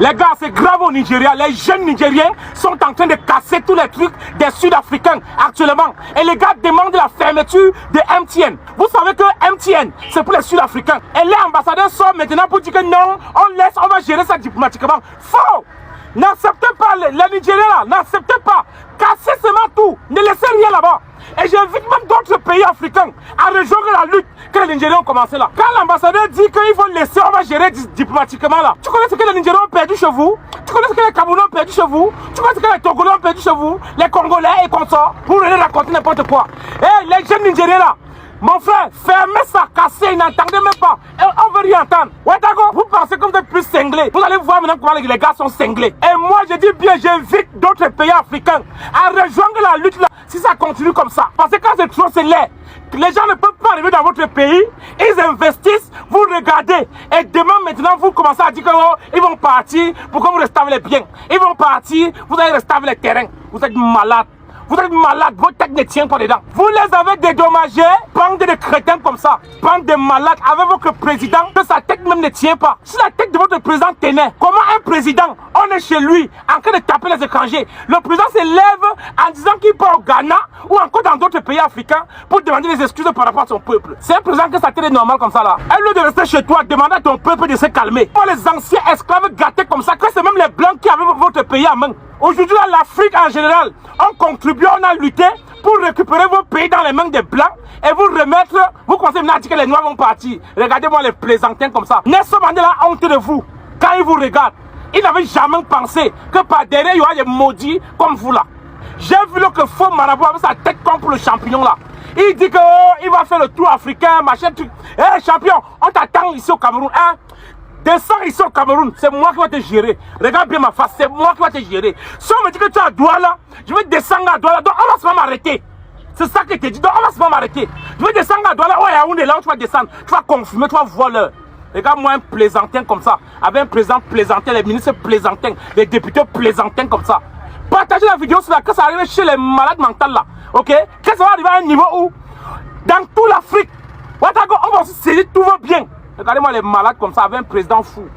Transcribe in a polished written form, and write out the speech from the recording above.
Les gars, c'est grave au Nigeria. Les jeunes Nigériens sont en train de casser tous les trucs des Sud-Africains actuellement. Et les gars demandent la fermeture de MTN. Vous savez que MTN, c'est pour les Sud-Africains. Et les ambassadeurs sortent maintenant pour dire que non, on va gérer ça diplomatiquement. Faux! N'acceptez pas les Nigériens là, n'acceptez pas. Cassez seulement tout, ne laissez rien là-bas. Et j'invite même d'autres pays africains à rejoindre la lutte que les Nigériens ont commencé là. Quand l'ambassadeur dit qu'il faut laisser, on va gérer diplomatiquement là. Tu connais ce que les Nigériens ont perdu chez vous? Tu connais ce que les Camerounais ont perdu chez vous? Tu connais ce que les Togolais ont perdu chez vous? Les Congolais et consorts, pour aller raconter n'importe quoi. Et les jeunes Nigériens là, mon frère, fermez ça, cassez, n'entendez même pas. Et on veut rien entendre. Ouais, d'accord, vous pensez que vous êtes plus cinglés. Vous allez voir maintenant comment les gars sont cinglés. Et moi, je dis bien, j'invite d'autres pays africains à rejoindre la lutte là, si ça continue comme ça. Parce que quand c'est trop, c'est laid. Les gens ne peuvent pas arriver dans votre pays, ils investissent, vous regardez. Et demain, maintenant, vous commencez à dire qu'ils vont partir pour que vous restez avec les biens. Ils vont partir, vous allez rester avec les terrains. Vous êtes malades. Vous êtes malades, votre tête ne tient pas dedans. Vous les avez dédommagés, bande de crétins comme ça, bande de malades, avec votre président, que sa tête même ne tient pas. Si la tête de votre président tenait, comment un président, on est chez lui, en train de taper les étrangers, le président se lève en disant qu'il part au Ghana ou encore dans d'autres pays africains pour demander des excuses par rapport à son peuple. C'est un président que sa tête est normale comme ça là. Au lieu de rester chez toi, demander à ton peuple de se calmer. Moi, les anciens esclaves gâtés comme ça, que c'est même les blancs qui avaient votre pays en main. Aujourd'hui, l'Afrique en général, on contribue, on a lutté pour récupérer vos pays dans les mains des blancs et vous remettre, vous commencez maintenant à dire que les noirs vont partir. Regardez-moi les plaisantins comme ça. Nelson Mandela a honte de vous quand il vous regarde. Il n'avait jamais pensé que par derrière, il y aura des maudits comme vous là. J'ai vu le faux marabout avec sa tête comme pour le champignon là. Il dit que il va faire le tour africain, machin, truc. Hé champion, on t'attend ici au Cameroun, hein? Descends ici au Cameroun, c'est moi qui vais te gérer. Regarde bien ma face, c'est moi qui vais te gérer. Si on me dit que tu es à Douala, je vais descendre à Douala, donc on va se faire m'arrêter. C'est ça que je te dis, donc on va se faire m'arrêter. Je vais descendre à Douala, oh Yaoundé, là où tu vas descendre, tu vas confirmer, tu vas voir l'heure. Regarde-moi un plaisantin comme ça, avec un président plaisantin, les ministres plaisantins, les députés plaisantins comme ça. Partagez la vidéo sur la que ça arrive chez les malades mentaux là, ok? Que ça va arriver à un niveau où, dans toute l'Afrique, on va aussi saisir, tout va bien. Regardez-moi les malades comme ça avec un président fou.